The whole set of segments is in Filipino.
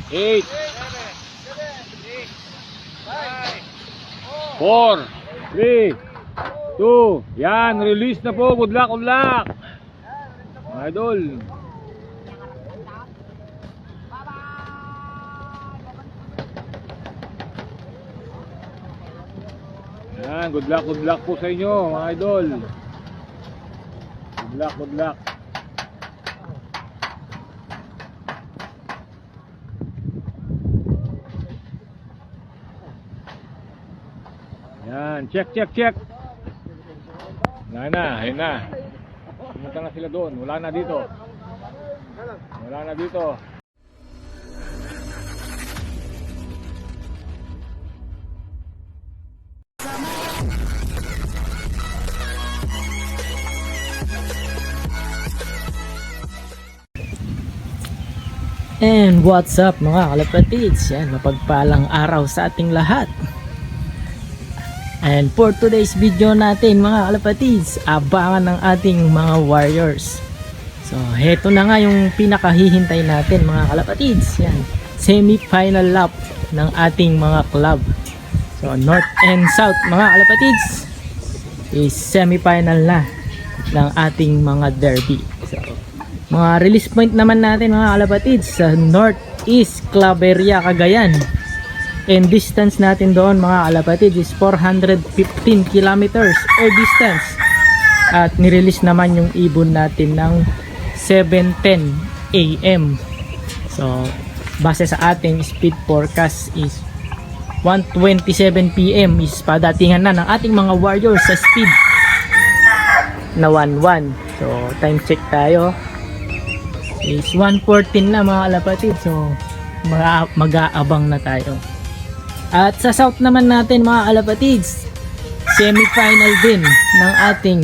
8, 4, 3, 2, yan, release na po. Good luck, good luck mga idol. Yan, good luck po sa inyo mga idol. Good luck, good luck. Yan, check. Ayun na. Pumunta na sila doon. Wala na dito. And what's up mga kalapatids? Yan, mapagpalang araw sa ating lahat. And for today's video natin mga kalapatids, abangan ng ating mga warriors. So heto na nga yung pinakahihintay natin mga kalapatids. Yan, semi-final lap ng ating mga club. So North and South mga kalapatids is semi-final na ng ating mga derby. So mga release point naman natin mga kalapatids sa Northeast Club Area Cagayan, and distance natin doon mga kalapatids is 415 kilometers air distance, at nirelease naman yung ibon natin ng 7:10 AM. So base sa ating speed forecast is 1:27 PM is padatingan na ng ating mga warriors sa speed na 1:1. So time check tayo is 1:14 na mga kalapatid. So mag-aabang na tayo. At sa south naman natin mga kalapatids, semi-final din ng ating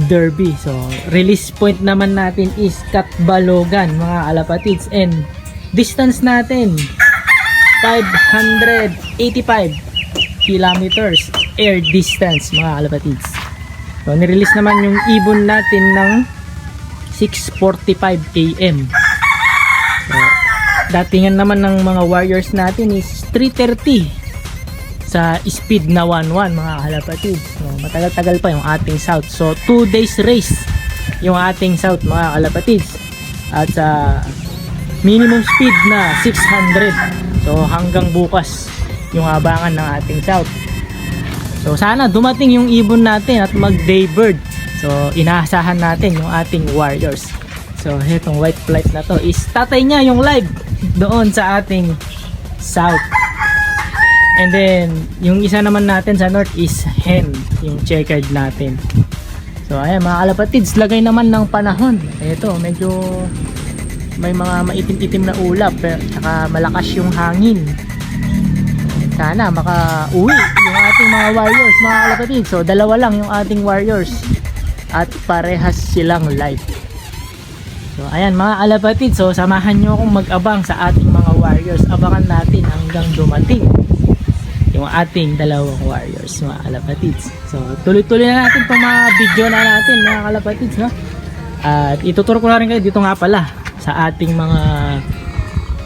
derby. So release point naman natin is Catbalogan mga kalapatids, and distance natin 585 kilometers air distance mga kalapatids. So nirelease naman yung ibon natin ng 6:45 AM. So, datingan naman ng mga warriors natin is 3:30 sa speed na 1:1 mga kalapatid. So, matagal-tagal pa yung ating south. So 2 days race yung ating south mga kalapatids. At sa minimum speed na 600. So hanggang bukas yung abangan ng ating south. So sana dumating yung ibon natin at mag-daybird. So inaasahan natin yung ating warriors. So itong white flight na to is tatay niya yung live doon sa ating south. And then yung isa naman natin sa north is hen, yung checkered natin. So ayan mga kalapatids, lagay naman ng panahon. Ito medyo may mga maitim-itim na ulap, pero saka malakas yung hangin. Sana maka-uwi yung ating mga warriors mga kalapatids. So dalawa lang yung ating warriors at parehas silang live. So ayan mga kalapatids, so samahan nyo akong mag-abang sa ating mga warriors. Abangan natin hanggang dumating yung ating dalawang warriors mga kalapatids. So tuloy-tuloy na natin itong mga video na natin mga kalapatids, no? At ituturo ko na rin kayo dito nga pala sa ating mga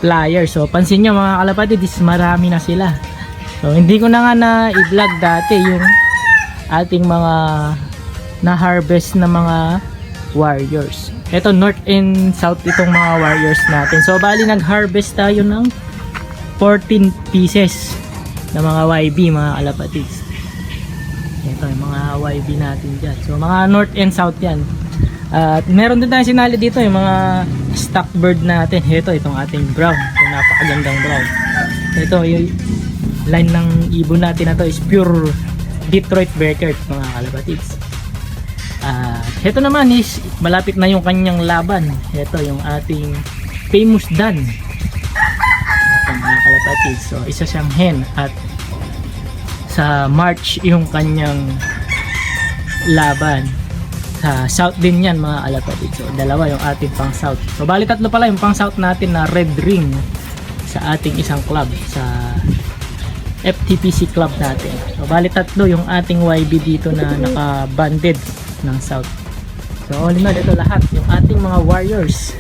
flyers. So pansin nyo mga kalapatids, marami na sila. So hindi ko na nga na i-vlog dati yung ating mga na-harvest na mga warriors. Ito north and south itong mga warriors natin. So bali nag-harvest tayo ng 14 pieces na mga YB mga kalapatids. Ito yung mga YB natin dyan. So mga north and south yan. At meron din tayong sinali dito yung mga stock bird natin. Ito itong ating brown. Itong napakagandang brown. Ito yung line ng ibon natin na to is pure Detroit Beckert mga kalapatids. Ito naman is malapit na yung kanyang laban. Ito yung ating famous Dan. Ito mga kalapatids. So isa siyang hen at sa March yung kanyang laban. Sa south din yan mga kalapatids. So dalawa yung ating pang south. So bali tatlo pala yung pang south natin na red ring sa ating isang club sa FTPC club natin. So bali tatlo yung ating YB dito na naka-banded ng south. So all in all, ito lahat yung ating mga warriors.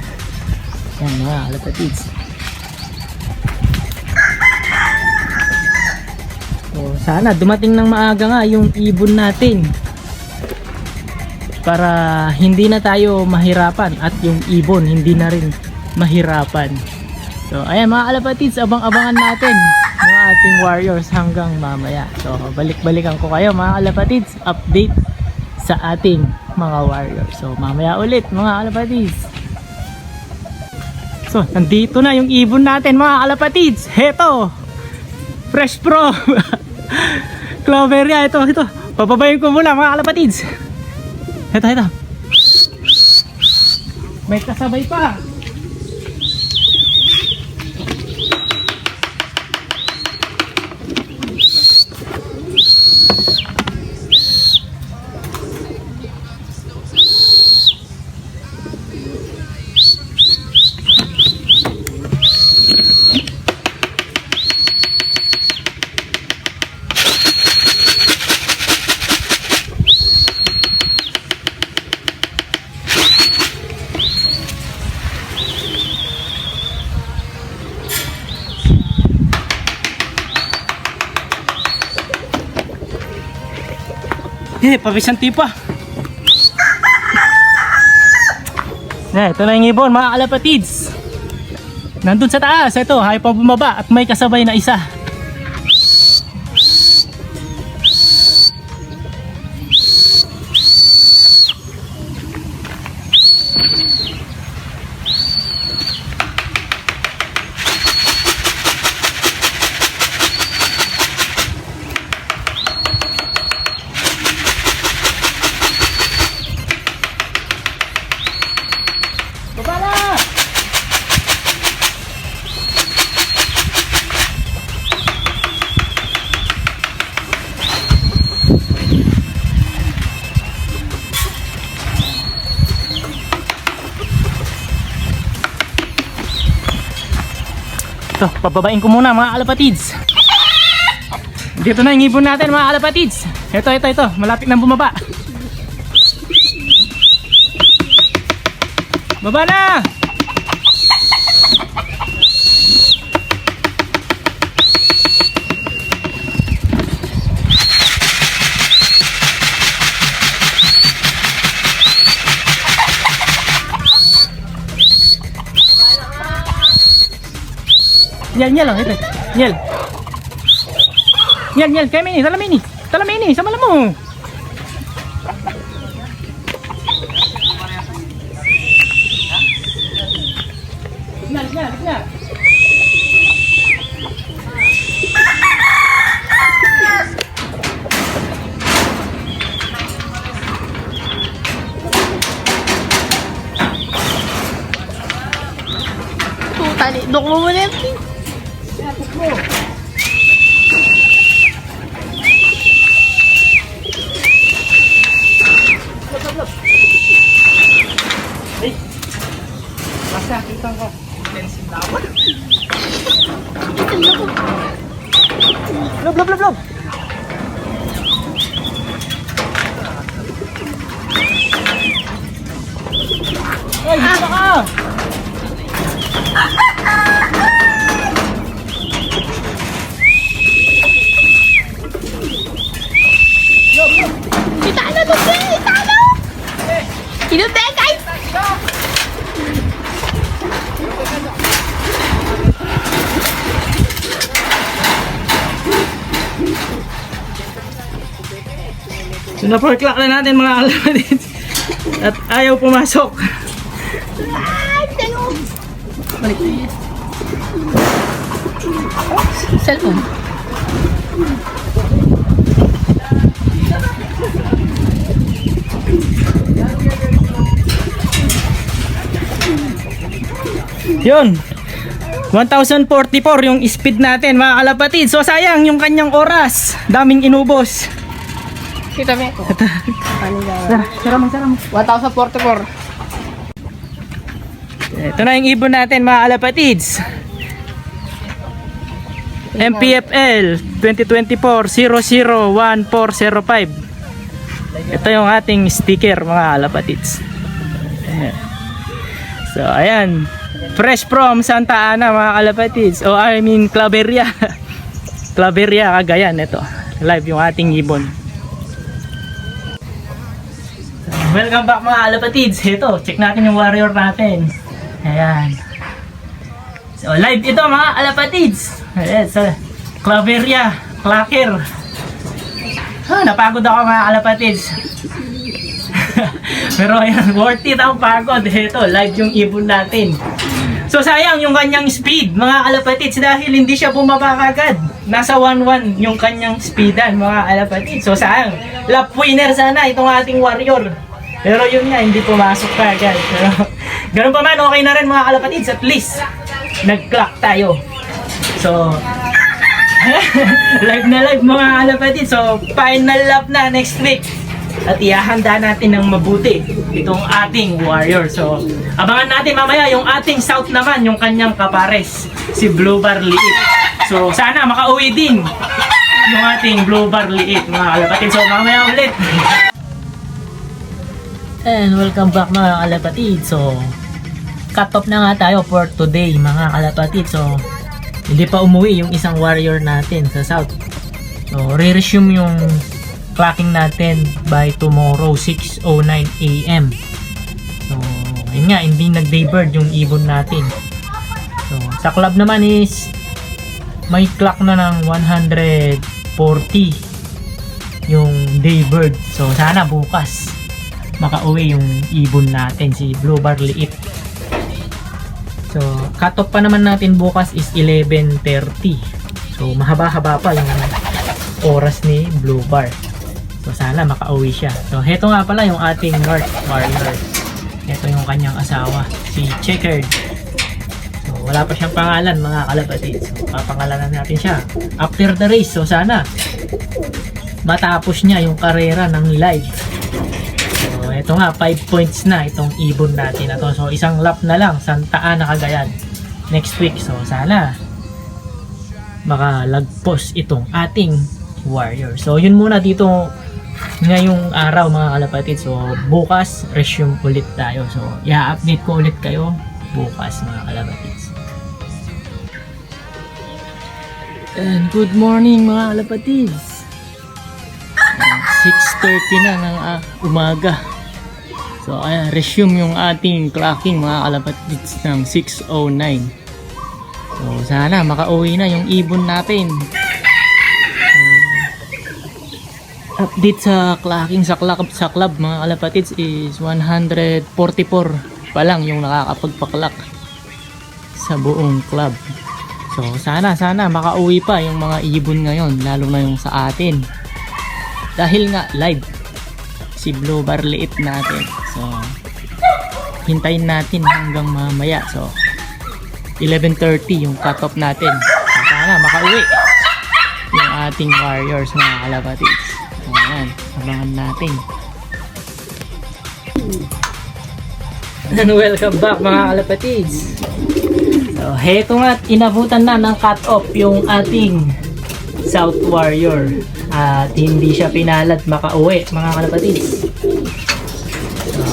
Yan mga kalapatids. So, sana dumating ng maaga nga yung ibon natin para hindi na tayo mahirapan at yung ibon hindi na rin mahirapan. So ayan mga kalapatids, abang-abangan natin yung ating warriors hanggang mamaya. So balik-balikan ko kayo mga kalapatids, update sa ating mga warriors. So mamaya ulit mga kalapatids. So nandito na yung ibon natin mga kalapatids. Heto, fresh from Cloveria. Ito papabayin ko muna mga kalapatids. Ito may kasabay pa. Pabisanti pa. Ito na yung ibon mga kalapatids. Nandun sa taas. Ito, hay pa bumaba at may kasabay na isa. Ito, pababain ko muna mga kalapatids. Dito na yung ibon natin mga kalapatids. Ito, malapit nang bumaba. Baba na! Nyel, oh, ito. Nyel, kayak mini, salam mini, sama lemu. Nyel. Tuh tadi dok mo muna yan. Lob. Hey, dito ka! Italo to, pre! Italo! Inuti, guys! So na-4 o'clock na natin mga kalapatids. At ayaw pumasok. Ay, talo! Balik na yan. Cellphone. Yun, 1044 yung speed natin mga kalapatid. So sayang yung kanyang oras, daming inubos. Kita mo ito. Sara mo 1044. Ito na yung ibon natin mga kalapatids. MPFL 2024-001405. Ito yung ating sticker mga kalapatids. So ayan, fresh from Santa Ana mga kalapatids. O I mean Claveria. Claveria, Cagayan. Ito, live yung ating ibon. Welcome back mga alapatids. Ito, check natin yung warrior natin. Ayan. So, live ito mga alapatids. Ayan, so, Claveria, Clacker. Napagod ako mga alapatids. Pero ayan, worth it ang pagod. Ito, live yung ibon natin. So sayang yung kanyang speed mga alapatids dahil hindi siya bumaba kagad. Nasa 1-1 yung kanyang speedan mga alapatids. So sayang, lap winner sana itong ating warrior. Pero yun nga, hindi pumasok kagad. Pero ganun pa man, okay na rin mga alapatids. At least, nag-clock tayo. So, live na live mga alapatids. So, final lap na next week. At ihahanda natin ng mabuti itong ating warrior. So, abangan natin mamaya yung ating South naman, yung kanyang kapares, si Blue Bar Liit. So, sana makauwi din yung ating Blue Bar Liit, mga kalapatid. So, mamaya ulit. And welcome back mga kalapatid. So, cut off na nga tayo for today mga kalapatid. So, hindi pa umuwi yung isang warrior natin sa South. So, re-resume yung clocking natin by tomorrow 6:09 AM. So, ayun nga, hindi nag-daybird yung ibon natin. So, sa club naman is may clock na ng 140 yung daybird. So, sana bukas makauwi yung ibon natin, si Blue Bar Liit. So, cut off pa naman natin bukas is 11:30. So, mahaba-haba pa yung oras ni Blue Bar. So, sana makauwi siya. So, heto nga pala yung ating North Warrior. Heto yung kanyang asawa, si Checkered. So, wala pa siyang pangalan mga kalapatid. So, papangalanan natin siya after the race. So, sana matapos niya yung karera ng live. So, heto nga, 5 points na itong ibon natin na to. So, isang lap na lang, Santa Ana, Cagayan next week. So, sana makalagpos itong ating warrior. So, yun muna dito ngayong araw mga kalapatid. So, bukas resume ulit tayo. So, i-update ko ulit kayo bukas mga kalapatid. And good morning mga kalapatid. 6:30 na ng umaga. So, ayan, resume yung ating clocking mga kalapatid ng 6:09. So, sana makauwi na yung ibon natin. Update sa clocking sa club mga kalapatids is 144 pa lang yung nakakapagpa-clock sa buong club. So sana makauwi pa yung mga ibon ngayon, lalo na yung sa atin. Dahil nga live si Blue Bar Liit natin. So hintayin natin hanggang mamaya. So 11:30 yung cut off natin. So, sana makauwi yung ating warriors mga kalapatids. Ayan, abangan natin. And welcome back mga kalapatids. So, heto nga, inabutan na ng cut-off yung ating South Warrior. At hindi siya pinalad makauwi mga kalapatids. So,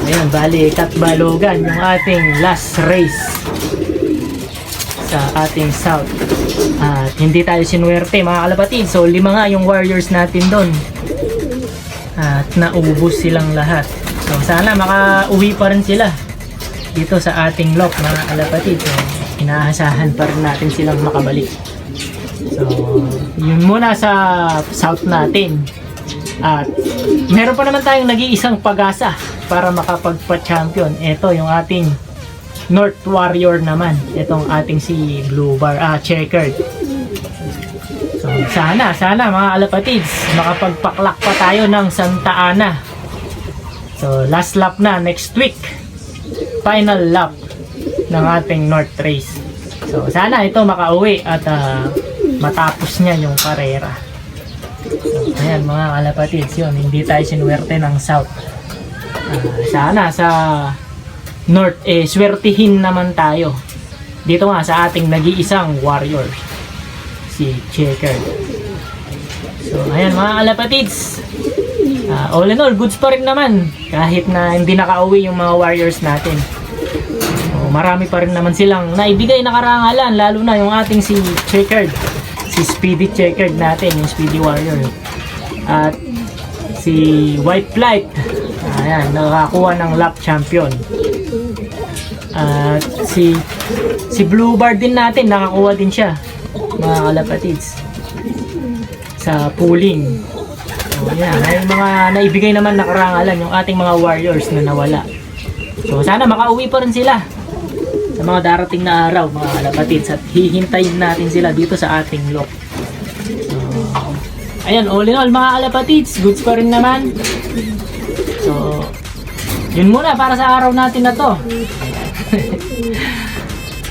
ayan, bali, Katbalogan yung ating last race sa ating South. At hindi tayo sinuwerte mga kalapatid. So 5 nga yung warriors natin doon. At naubos silang lahat. So sana makauwi pa rin sila dito sa ating lock mga kalapatid. So inaasahan pa rin natin silang makabalik. So yun muna sa South natin. At meron pa naman tayong nag-iisang pag-asa para makapagpa-champion. Ito yung ating North Warrior naman. Itong ating si Blue Bar, Checkered. So, sana mga kalapatids, makapagpaklak pa tayo ng Santa Ana. So, last lap na next week. Final lap ng ating North Race. So, sana ito makauwi at matapos niya yung karera. So, ayan mga kalapatids, yun, hindi tayo sinuwerte ng South. Sana sa North, swertihin naman tayo dito nga sa ating nag-iisang warrior, si Checkered. So ayan mga kalapatids, all in all goods pa rin naman kahit na hindi nakauwi yung mga warriors natin. So, marami pa rin naman silang naibigay na karangalan, lalo na yung ating si Checkered, si si Speedy Checkered natin, yung Speedy Warrior. At si White Flight, ayan, nakakuha ng lap champion. At si Blue Bar din natin, nakakuha din siya, mga kalapatids, sa pooling. So yan, may mga naibigay naman na karangalan yung ating mga warriors na nawala. So sana makauwi pa rin sila sa mga darating na araw, mga kalapatids, at hihintayin natin sila dito sa ating lock. So ayan, all in all mga kalapatids, goods pa rin naman. So yun muna para sa araw natin na to.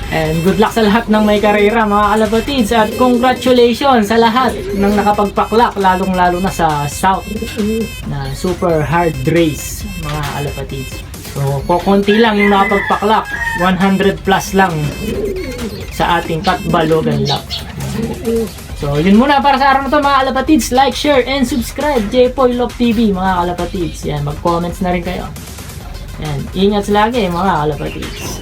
And good luck sa lahat ng may karera, mga kalapatids, at congratulations sa lahat ng nakapagpaklak, lalong lalo na sa South na super hard race, mga kalapatids. So kukunti lang yung nakapagpaklak, 100 plus lang sa ating Katbalogan lap. So yun muna para sa araw na to, mga kalapatids. Like, share, and subscribe J-Poy Love TV, mga kalapatids. Yan, mag-comments na rin kayo. Yan, ingat lagi mga kalapatids.